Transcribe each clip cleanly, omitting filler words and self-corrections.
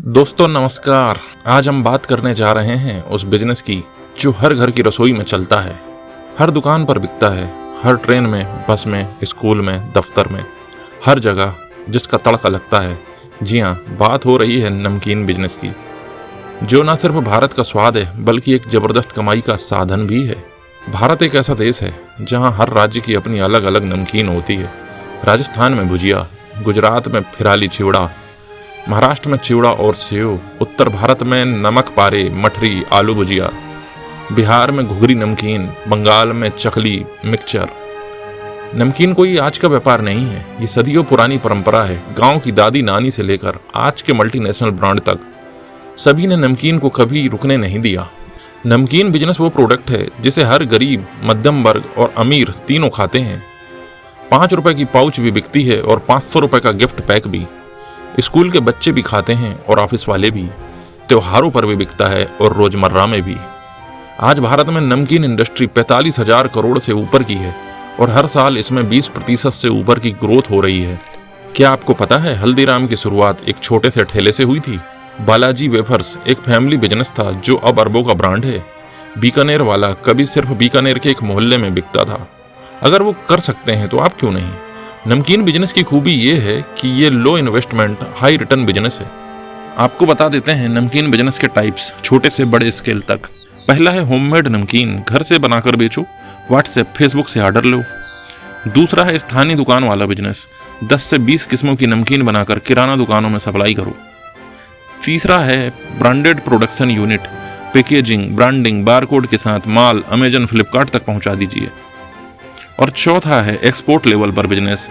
दोस्तों नमस्कार। आज हम बात करने जा रहे हैं उस बिजनेस की जो हर घर की रसोई में चलता है, हर दुकान पर बिकता है, हर ट्रेन में, बस में, स्कूल में, दफ्तर में, हर जगह जिसका तड़का लगता है। जी हाँ, बात हो रही है नमकीन बिजनेस की, जो न सिर्फ भारत का स्वाद है बल्कि एक जबरदस्त कमाई का साधन भी है। भारत एक ऐसा देश है जहाँ हर राज्य की अपनी अलग अलग नमकीन होती है। राजस्थान में भुजिया, गुजरात में फिराली चिवड़ा, महाराष्ट्र में चिवड़ा और सेव, उत्तर भारत में नमक पारे, मठरी, आलू भुजिया, बिहार में घुघरी नमकीन, बंगाल में चकली, मिक्सचर। नमकीन कोई आज का व्यापार नहीं है, ये सदियों पुरानी परंपरा है। गांव की दादी नानी से लेकर आज के मल्टीनेशनल ब्रांड तक सभी ने नमकीन को कभी रुकने नहीं दिया। नमकीन बिजनेस वो प्रोडक्ट है जिसे हर गरीब, मध्यम वर्ग और अमीर तीनों खाते हैं। 5 रुपए की पाउच भी बिकती है और 500 रुपए का गिफ्ट पैक भी। स्कूल के बच्चे भी खाते हैं और ऑफिस वाले भी। त्योहारों पर भी बिकता है और रोजमर्रा में भी। आज भारत में नमकीन इंडस्ट्री 45,000 करोड़ से ऊपर की है और हर साल इसमें 20% से ऊपर की ग्रोथ हो रही है। क्या आपको पता है हल्दीराम की शुरुआत एक छोटे से ठेले से हुई थी? बालाजी वेफर्स एक फैमिली बिजनेस था जो अब अरबों का ब्रांड है। बीकानेर वाला कभी सिर्फ बीकानेर के एक मोहल्ले में बिकता था। अगर वो कर सकते हैं तो आप क्यों नहीं? नमकीन बिजनेस की खूबी ये है कि ये लो इन्वेस्टमेंट हाई रिटर्न बिजनेस है। आपको बता देते हैं नमकीन बिजनेस के टाइप्स, छोटे से बड़े स्केल तक। पहला है होममेड नमकीन, घर से बनाकर बेचो, व्हाट्सएप फेसबुक से ऑर्डर लो। दूसरा है स्थानीय दुकान वाला बिजनेस, 10 से 20 किस्मों की नमकीन बनाकर किराना दुकानों में सप्लाई करो। तीसरा है branded production unit, packaging, branding, barcode के साथ माल अमेजन, फ्लिपकार्ट तक पहुंचा दीजिए। और चौथा है एक्सपोर्ट लेवल पर बिजनेस,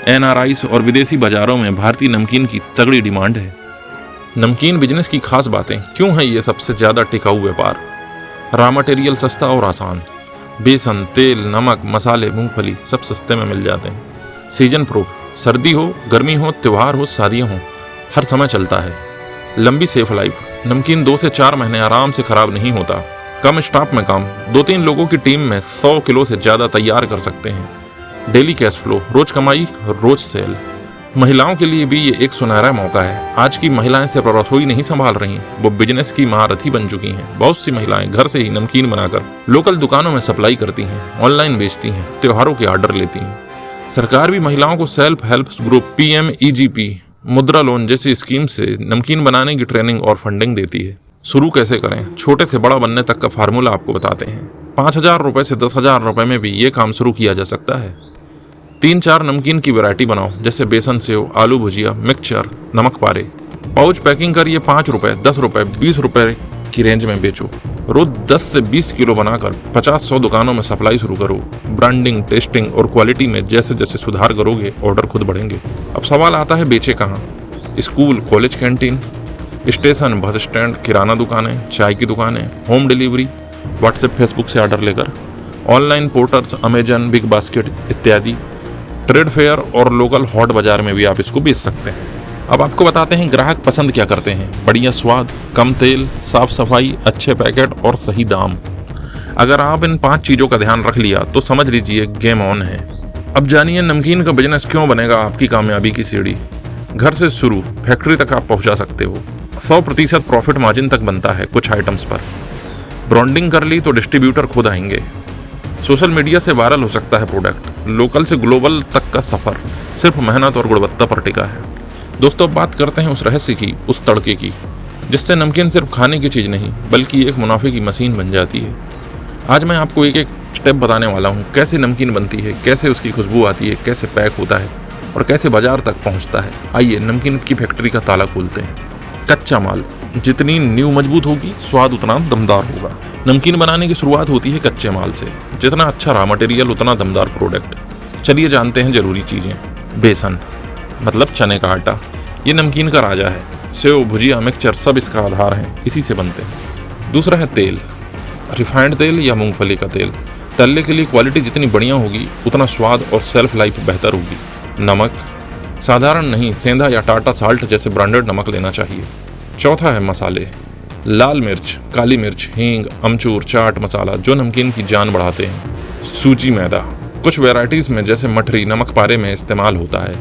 एनआरआईस और विदेशी बाजारों में भारतीय नमकीन की तगड़ी डिमांड है। नमकीन बिजनेस की खास बातें क्यों है ये सबसे ज्यादा टिकाऊ व्यापार? रॉ मटेरियल सस्ता और आसान, बेसन, तेल, नमक, मसाले, मूंगफली सब सस्ते में मिल जाते हैं। सीजन प्रूफ, सर्दी हो, गर्मी हो, त्योहार हो, शादियां हो, हर समय चलता है। लंबी सेफ लाइफ, नमकीन 2 से 4 महीने आराम से खराब नहीं होता। कम स्टाफ में काम, 2-3 लोगों की टीम में 100 किलो से ज्यादा तैयार कर सकते हैं। डेली कैश फ्लो, रोज कमाई रोज सेल। महिलाओं के लिए भी ये एक सुनहरा मौका है। आज की महिलाएं सिर्फ रसोई नहीं संभाल रही, वो बिजनेस की महारथी बन चुकी हैं। बहुत सी महिलाएं घर से ही नमकीन बनाकर लोकल दुकानों में सप्लाई करती हैं, ऑनलाइन बेचती हैं, त्योहारों के ऑर्डर लेती हैं। सरकार भी महिलाओं को सेल्फ हेल्प ग्रुप, PMEGP, मुद्रा लोन जैसी स्कीम से नमकीन बनाने की ट्रेनिंग और फंडिंग देती है। शुरू कैसे करें? छोटे से बड़ा बनने तक का फार्मूला आपको बताते हैं। 5,000 रुपए से 10,000 रुपए में भी ये काम शुरू किया जा सकता है। 3-4 नमकीन की वैरायटी बनाओ, जैसे बेसन सेव, आलू भुजिया, मिक्सचर, नमक पारे। पाउच पैकिंग करिए 5 रुपए, 10 रुपए, 20 रुपए की रेंज में बेचो। रोज 10 से 20 किलो बनाकर 50-100 दुकानों में सप्लाई शुरू करो। ब्रांडिंग, टेस्टिंग और क्वालिटी में जैसे जैसे सुधार करोगे, ऑर्डर खुद बढ़ेंगे। अब सवाल आता है बेचे कहाँ? School, college canteen, station, bus stand, किराना दुकानें, चाय की दुकानें, होम डिलीवरी, व्हाट्सएप फेसबुक से ऑर्डर लेकर, online portals, Amazon, BigBasket इत्यादि। ट्रेड फेयर और लोकल हॉट बाजार में भी आप इसको बेच सकते हैं। अब आपको बताते हैं ग्राहक पसंद क्या करते हैं। बढ़िया स्वाद, कम तेल, साफ सफाई, अच्छे पैकेट और सही दाम। अगर आप इन 5 चीज़ों का ध्यान रख लिया तो समझ लीजिए गेम ऑन है। अब जानिए नमकीन का बिजनेस क्यों बनेगा आपकी कामयाबी की सीढ़ी। घर से शुरू, फैक्ट्री तक आप पहुंचा सकते हो। 100% प्रॉफिट मार्जिन तक बनता है कुछ आइटम्स पर। ब्रांडिंग कर ली तो डिस्ट्रीब्यूटर खुद आएंगे। सोशल मीडिया से वायरल हो सकता है प्रोडक्ट। लोकल से ग्लोबल तक का सफर सिर्फ मेहनत और गुणवत्ता पर टिका है। दोस्तों, बात करते हैं उस रहस्य की, उस तड़के की, जिससे नमकीन सिर्फ खाने की चीज़ नहीं बल्कि एक मुनाफे की मशीन बन जाती है। आज मैं आपको एक एक स्टेप बताने वाला हूँ, कैसे नमकीन बनती है, कैसे उसकी खुशबू आती है, कैसे पैक होता है और कैसे बाजार तक पहुँचता है। आइए नमकीन की फैक्ट्री का ताला खोलते हैं। कच्चा माल, जितनी नींव मजबूत होगी स्वाद उतना दमदार होगा। नमकीन बनाने की शुरुआत होती है कच्चे माल से। जितना अच्छा रॉ मटेरियल उतना दमदार प्रोडक्ट। चलिए जानते हैं जरूरी चीज़ें। बेसन मतलब चने का आटा, ये नमकीन का राजा है। सेव, भुजिया, मिक्सचर सब इसका आधार है, इसी से बनते हैं। दूसरा है तेल, रिफाइंड तेल या मूंगफली का तेल। तलने के लिए क्वालिटी जितनी बढ़िया होगी उतना स्वाद और सेल्फ लाइफ बेहतर होगी। नमक, साधारण नहीं, सेंधा या टाटा साल्ट जैसे ब्रांडेड नमक लेना चाहिए। चौथा है मसाले, लाल मिर्च, काली मिर्च, हींग, अमचूर, चाट मसाला जो नमकीन की जान बढ़ाते हैं। सूजी मैदा कुछ वैरायटीज़ में जैसे मठरी, नमक पारे में इस्तेमाल होता है।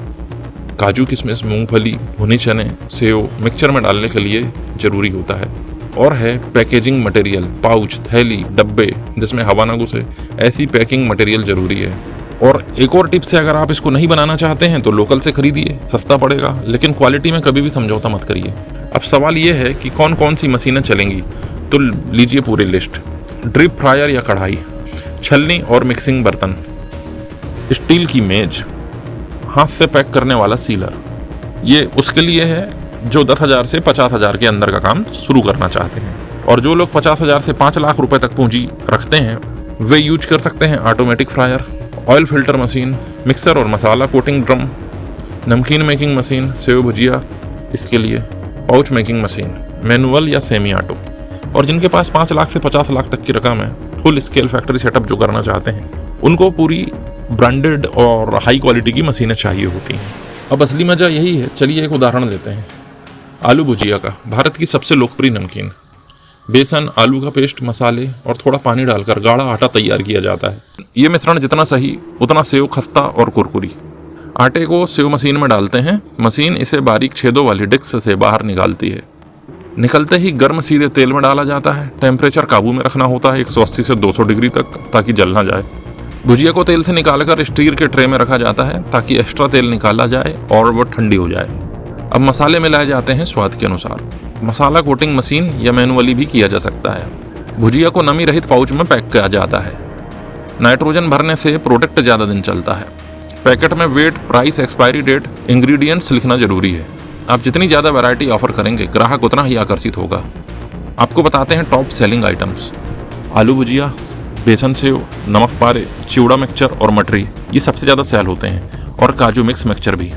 काजू किशमिश मूंगफली भुने चने सेव मिक्सचर में डालने के लिए जरूरी होता है। और है पैकेजिंग मटेरियल, पाउच थैली डब्बे जिसमें हवा ना घुसे, ऐसी पैकिंग मटेरियल जरूरी है। और एक और टिप्स है, अगर आप इसको नहीं बनाना चाहते हैं तो लोकल से खरीदिए, सस्ता पड़ेगा, लेकिन क्वालिटी में कभी भी समझौता मत करिए। अब सवाल ये है कि कौन कौन सी मशीनें चलेंगी, तो लीजिए पूरी लिस्ट। ड्रिप फ्रायर या कढ़ाई, छलनी और मिक्सिंग बर्तन, स्टील की मेज, हाथ से पैक करने वाला सीलर, ये उसके लिए है जो 10,000 से 50,000 के अंदर का काम शुरू करना चाहते हैं। और जो लोग 50,000 से 5 लाख रुपए तक पूंजी रखते हैं वे यूज कर सकते हैं automatic fryer, oil filter machine, mixer और मसाला कोटिंग ड्रम, नमकीन मेकिंग मशीन, सेव भुजिया, इसके लिए पाउच मेकिंग मशीन, मैनुअल या सेमी ऑटो। और जिनके पास 5 लाख से 50 लाख तक की रकम है, फुल स्केल फैक्ट्री सेटअप जो करना चाहते हैं, उनको पूरी ब्रांडेड और हाई क्वालिटी की मशीनें चाहिए होती हैं। अब असली मजा यही है, चलिए एक उदाहरण देते हैं। आलू भुजिया का, भारत की सबसे लोकप्रिय नमकीन। बेसन, आलू का पेस्ट, मसाले और थोड़ा पानी डालकर गाढ़ा आटा तैयार किया जाता है। ये मिश्रण जितना सही उतना सेव खस्ता और कुरकुरी। आटे को सेव मशीन में डालते हैं, मशीन इसे बारीक छेदों वाली डिस्क से बाहर निकालती है। निकलते ही गर्म सीधे तेल में डाला जाता है। टेम्परेचर काबू में रखना होता है 180 से 200 डिग्री तक, ताकि जल ना जाए। भुजिया को तेल से निकालकर स्टील के ट्रे में रखा जाता है ताकि एक्स्ट्रा तेल निकाला जाए और वो ठंडी हो जाए। अब मसाले मिलाए जाते हैं स्वाद के अनुसार। मसाला कोटिंग मशीन या मैनुअली भी किया जा सकता है। भुजिया को नमी रहित पाउच में पैक किया जाता है। नाइट्रोजन भरने से प्रोडक्ट ज़्यादा दिन चलता है। पैकेट में weight, price, expiry date, ingredients लिखना जरूरी है। आप जितनी ज़्यादा वैरायटी ऑफर करेंगे ग्राहक उतना ही आकर्षित होगा। आपको बताते हैं टॉप सेलिंग आइटम्स। आलू भुजिया, बेसन सेव, नमक पारे, चिवड़ा मिक्सचर और मटरी, ये सबसे ज़्यादा सेल होते हैं। और काजू मिक्स मिक्सचर भी।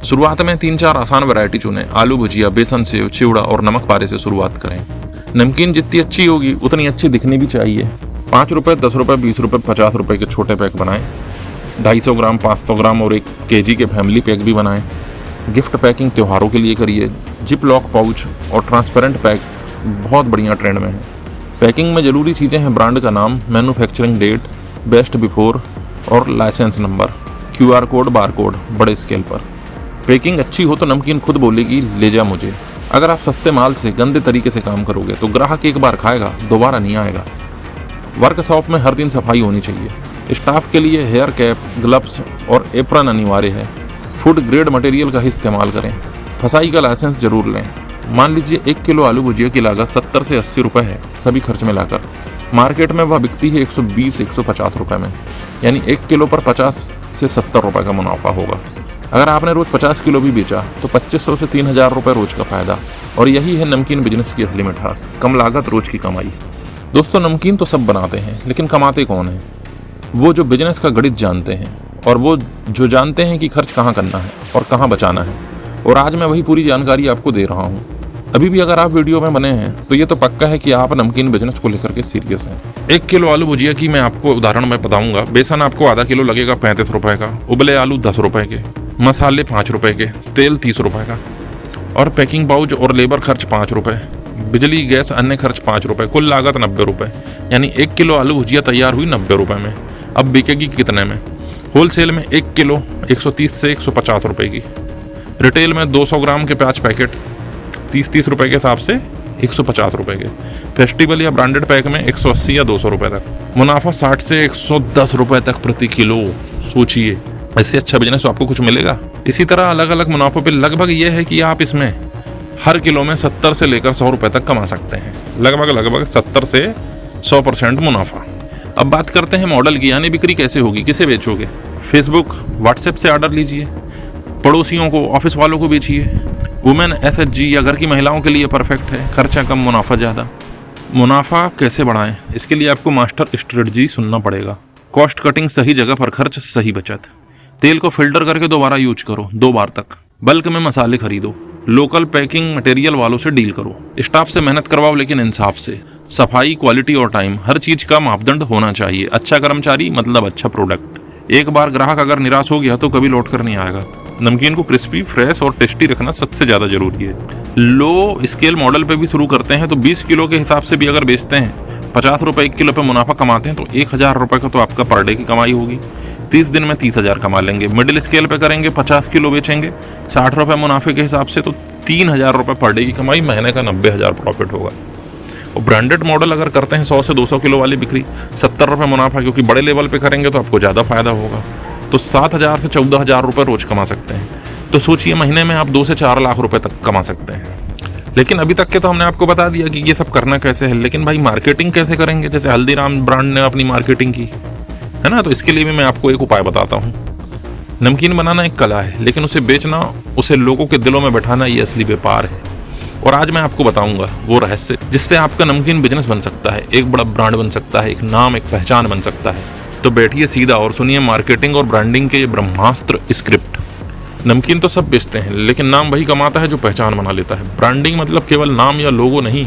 शुरुआत में 3-4 आसान वैरायटी चुनें। आलू भुजिया, बेसन सेव, चिवड़ा और नमक पारे से शुरुआत करें। नमकीन जितनी अच्छी होगी उतनी अच्छी दिखनी भी चाहिए। 5 रुपये, 10 रुपये, 20 रुपये, 50 रुपये के छोटे पैक बनाएं। 250 ग्राम, 500 ग्राम और 1 kg के फैमिली पैक भी बनाएं। गिफ्ट पैकिंग त्योहारों के लिए करिए। जिप लॉक पाउच और ट्रांसपेरेंट पैक बहुत बढ़िया ट्रेंड में है। पैकिंग में ज़रूरी चीज़ें हैं ब्रांड का नाम, मैन्युफैक्चरिंग डेट, बेस्ट बिफोर और licence number, QR code, bar code बड़े स्केल पर। पैकिंग अच्छी हो तो नमकीन खुद बोलेगी ले जा मुझे। अगर आप सस्ते माल से गंदे तरीके से काम करोगे तो ग्राहक एक बार खाएगा, दोबारा नहीं आएगा। वर्कशॉप में हर दिन सफाई होनी चाहिए। स्टाफ के लिए हेयर कैप, ग्लव्स और एप्रन अनिवार्य है। फूड ग्रेड मटेरियल का ही इस्तेमाल करें। फसाई का लाइसेंस जरूर लें। मान लीजिए 1 किलो आलू भुजिया की लागत 70 से 80 रुपये है, सभी खर्च मिलाकर। मार्केट में वह बिकती है 120-150 रुपये में, यानी 1 किलो पर 50 से 70 रुपये का मुनाफा होगा। अगर आपने रोज़ 50 किलो भी बेचा तो 2500 से 3000 रुपये रोज़ का फायदा। और यही है नमकीन बिजनेस की असली मिठास, कम लागत, रोज़ की कमाई। दोस्तों, नमकीन तो सब बनाते हैं, लेकिन कमाते कौन हैं? वो जो बिजनेस का गणित जानते हैं और वो जो जानते हैं कि खर्च कहाँ करना है और कहाँ बचाना है। और आज मैं वही पूरी जानकारी आपको दे रहा हूँ। अभी भी अगर आप वीडियो में बने हैं तो ये तो पक्का है कि आप नमकीन बिजनेस को लेकर के सीरियस हैं। 1 किलो आलू भुजिया की मैं आपको उदाहरण में बताऊंगा। बेसन आपको आधा किलो लगेगा 35 रुपये का, उबले आलू 10 रुपये के, मसाले 5 रुपये के, तेल 30 रुपये का, और पैकिंग पाउच और लेबर खर्च 5 रुपये, बिजली गैस अन्य खर्च 5 रुपये, कुल लागत 90 रुपये। यानी 1 किलो आलू भुजिया तैयार हुई 90 रुपये में। अब बिकेगी कितने में? होलसेल में 1 किलो 130 से 150 रुपये की, रिटेल में 200 ग्राम के 5 पैकेट 30-30 रुपये के हिसाब से 150 रुपये के, फेस्टिवल या ब्रांडेड पैक में 180 या 200 रुपये तक। मुनाफा 60 से 110 रुपये तक प्रति किलो। सोचिए, इससे अच्छा बिजनेस आपको कुछ मिलेगा? इसी तरह अलग अलग मुनाफों पे लगभग ये है कि आप इसमें हर किलो में 70 से लेकर 100 रुपये तक कमा सकते हैं। लगभग 70 से 100% मुनाफा। अब बात करते हैं मॉडल की, यानी बिक्री कैसे होगी, किसे बेचोगे? फेसबुक, व्हाट्सएप से ऑर्डर लीजिए, पड़ोसियों को, ऑफिस वालों को बेचिए। वुमेन SHG या घर की महिलाओं के लिए परफेक्ट है। खर्चा कम, मुनाफा ज़्यादा। मुनाफा कैसे बढ़ाएं? इसके लिए आपको मास्टर स्ट्रेटजी सुनना पड़ेगा। कॉस्ट कटिंग, सही जगह पर खर्च, सही बचत। तेल को फिल्टर करके दोबारा यूज करो 2 बार तक। बल्क में मसाले खरीदो। लोकल पैकिंग मटेरियल वालों से डील करो। स्टाफ से मेहनत करवाओ लेकिन इंसाफ से। सफाई, क्वालिटी और टाइम, हर चीज का मापदंड होना चाहिए। अच्छा कर्मचारी मतलब अच्छा प्रोडक्ट। एक बार ग्राहक अगर निराश हो गया तो कभी लौट कर नहीं आएगा। नमकीन को क्रिस्पी, फ्रेश और टेस्टी रखना सबसे ज़्यादा जरूरी है। लो स्केल मॉडल पे भी शुरू करते हैं तो 20 किलो के हिसाब से भी अगर बेचते हैं, 50 रुपये 1 किलो पे मुनाफा कमाते हैं तो 1000 रुपये का तो आपका पर डे की कमाई होगी। 30 दिन में 30,000 कमा लेंगे। मिडिल स्केल पे करेंगे 50 किलो बेचेंगे, 60 रुपये मुनाफे के हिसाब से, तो 3,000 रुपये पर डे की कमाई, महीने का 90,000 प्रॉफिट होगा। और ब्रांडेड मॉडल अगर करते हैं 100 से 200 किलो वाली बिक्री, 70 रुपये मुनाफा, क्योंकि बड़े लेवल पे करेंगे तो आपको ज़्यादा फायदा होगा। तो 7,000 से 14,000 रुपये रोज कमा सकते हैं। तो सोचिए महीने में आप 2 से 4 लाख रुपए तक कमा सकते हैं। लेकिन अभी तक के तो हमने आपको बता दिया कि ये सब करना कैसे है, लेकिन भाई मार्केटिंग कैसे करेंगे? जैसे हल्दीराम ब्रांड ने अपनी मार्केटिंग की है ना, तो इसके लिए भी मैं आपको एक उपाय बताता हूँ। नमकीन बनाना एक कला है, लेकिन उसे बेचना, उसे लोगों के दिलों में बैठाना, ये असली व्यापार है। और आज मैं आपको बताऊंगा वो रहस्य जिससे आपका नमकीन बिजनेस बन सकता है, एक बड़ा ब्रांड बन सकता है, एक नाम, एक पहचान बन सकता है। तो बैठिए सीधा और सुनिए मार्केटिंग और ब्रांडिंग के ये ब्रह्मास्त्र स्क्रिप्ट। नमकीन तो सब बेचते हैं, लेकिन नाम वही कमाता है जो पहचान बना लेता है। ब्रांडिंग मतलब केवल नाम या लोगो नहीं,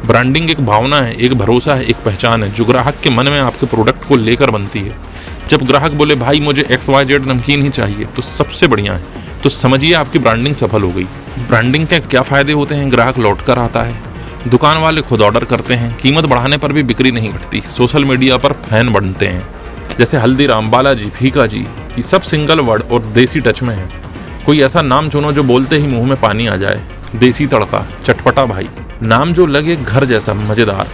ब्रांडिंग एक भावना है, एक भरोसा है, एक पहचान है जो ग्राहक के मन में आपके प्रोडक्ट को लेकर बनती है। जब ग्राहक बोले भाई मुझे XYZ नमकीन ही चाहिए, तो सबसे बढ़िया है, तो समझिए आपकी ब्रांडिंग सफल हो गई। ब्रांडिंग के क्या फायदे होते हैं? ग्राहक लौट कर आता है, दुकान वाले खुद ऑर्डर करते हैं, कीमत बढ़ाने पर भी बिक्री नहीं घटती, सोशल मीडिया पर फैन बनते हैं। जैसे हल्दीराम, बालाजी, फीका जी, ये सब सिंगल वर्ड और देसी टच में है। कोई ऐसा नाम चुनो जो बोलते ही मुंह में पानी आ जाए। देसी तड़का, चटपटा भाई, नाम जो लगे घर जैसा मजेदार।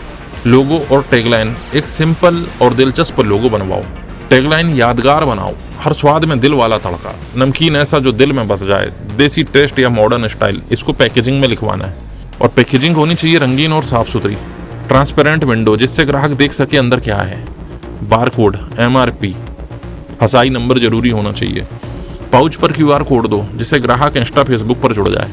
लोगो और टैगलाइन, एक सिंपल और दिलचस्प लोगो बनवाओ, टैगलाइन यादगार बनाओ, हर स्वाद में दिल वाला तड़का, नमकीन ऐसा जो दिल में बस जाए, देसी टेस्ट या मॉडर्न स्टाइल, इसको पैकेजिंग में लिखवाना है। और पैकेजिंग होनी चाहिए रंगीन और साफ सुथरी, ट्रांसपेरेंट विंडो जिससे ग्राहक देख सके अंदर क्या है, बारकोड, MRP, हसाई नंबर जरूरी होना चाहिए, पाउच पर QR कोड दो जिससे ग्राहक इंस्टा फेसबुक पर जुड़ जाए।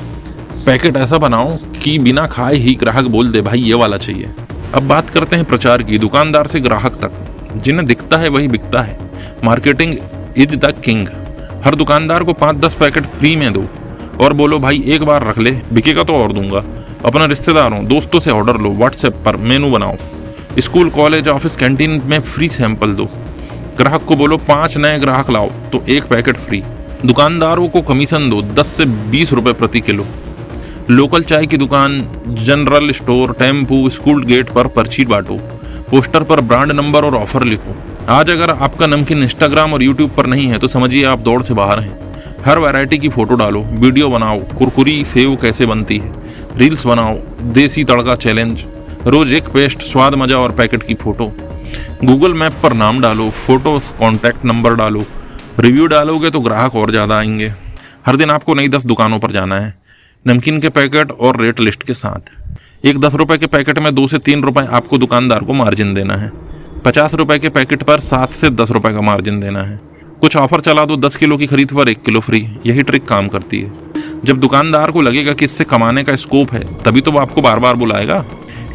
पैकेट ऐसा बनाओ कि बिना खाए ही ग्राहक बोल दे भाई ये वाला चाहिए। अब बात करते हैं प्रचार की, दुकानदार से ग्राहक तक, जिन्हें दिखता है वही बिकता है। Marketing is the king. हर दुकानदार को 5-10 पैकेट फ्री में दो और बोलो भाई एक बार रख ले, बिकेगा तो और दूंगा। अपने रिश्तेदारों, दोस्तों से ऑर्डर लो, व्हाट्सएप पर मेनू बनाओ, स्कूल, कॉलेज, ऑफिस, कैंटीन में फ्री सैंपल दो। ग्राहक को बोलो 5 नए ग्राहक लाओ तो 1 पैकेट फ्री। दुकानदारों को कमीशन दो 10 से 20 रुपए प्रति किलो। लोकल चाय की दुकान, general store, tempo, school gate पर पर्ची बांटो, पोस्टर पर ब्रांड नंबर और ऑफर लिखो। आज अगर आपका नमकीन इंस्टाग्राम और यूट्यूब पर नहीं है तो समझिए आप दौड़ से बाहर हैं। हर वैरायटी की फोटो डालो, वीडियो बनाओ, कुरकुरी सेव कैसे बनती है, रील्स बनाओ, देसी तड़का चैलेंज, रोज एक पेस्ट, स्वाद, मजा और पैकेट की फोटो। गूगल मैप पर नाम डालो, फोटो, कॉन्टैक्ट नंबर डालो, रिव्यू डालोगे तो ग्राहक और ज़्यादा आएंगे। हर दिन आपको नई 10 दुकानों पर जाना है, नमकीन के पैकेट और रेट लिस्ट के साथ। एक 10 रुपए के पैकेट में 2 से 3 रुपए आपको दुकानदार को मार्जिन देना है। 50 रुपए के पैकेट पर 7 से 10 रुपए का मार्जिन देना है। कुछ ऑफर चला दो, 10 किलो की खरीद पर 1 किलो फ्री। यही ट्रिक काम करती है। जब दुकानदार को लगेगा कि इससे कमाने का स्कोप है, तभी तो वो आपको बार बार बुलाएगा।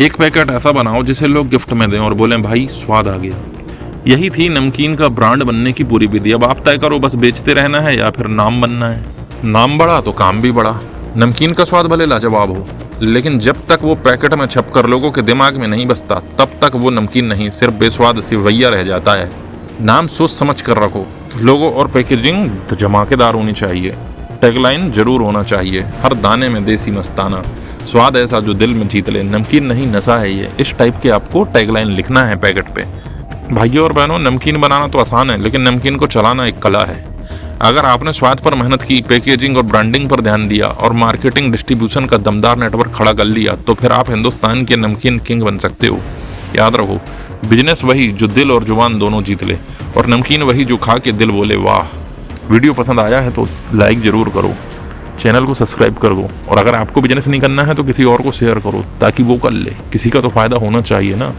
एक पैकेट ऐसा बनाओ जिसे लोग गिफ्ट में दें और बोलें भाई स्वाद आ गया। यही थी नमकीन का ब्रांड बनने की पूरी विधि। अब आप तय करो, बस बेचते रहना है या फिर नाम बनना है। नाम बड़ा तो काम भी बड़ा। नमकीन का स्वाद भले लाजवाब हो, लेकिन जब तक वो पैकेट में छपकर लोगों के दिमाग में नहीं बसता, तब तक वो नमकीन नहीं, सिर्फ बेस्वाद सिवैया रह जाता है। नाम सोच समझ कर रखो। लोगो और पैकेजिंग धमाकेदार होनी चाहिए। टैगलाइन जरूर होना चाहिए, हर दाने में देसी मस्ताना, स्वाद ऐसा जो दिल में जीत ले, नमकीन नहीं नशा है ये। इस टाइप के आपको टैगलाइन लिखना है पैकेट पे। भाइयों और बहनों, नमकीन बनाना तो आसान है, लेकिन नमकीन को चलाना एक कला है। अगर आपने स्वाद पर मेहनत की, पैकेजिंग और ब्रांडिंग पर ध्यान दिया और मार्केटिंग डिस्ट्रीब्यूशन का दमदार नेटवर्क खड़ा कर लिया, तो फिर आप हिंदुस्तान के नमकीन किंग बन सकते हो। याद रखो, बिजनेस वही जो दिल और जुबान दोनों जीत ले, और नमकीन वही जो खा के दिल बोले वाह। वीडियो पसंद आया है तो लाइक ज़रूर करो, चैनल को सब्सक्राइब कर दो, और अगर आपको बिजनेस नहीं करना है तो किसी और को शेयर करो ताकि वो कर ले। किसी का तो फ़ायदा होना चाहिए ना।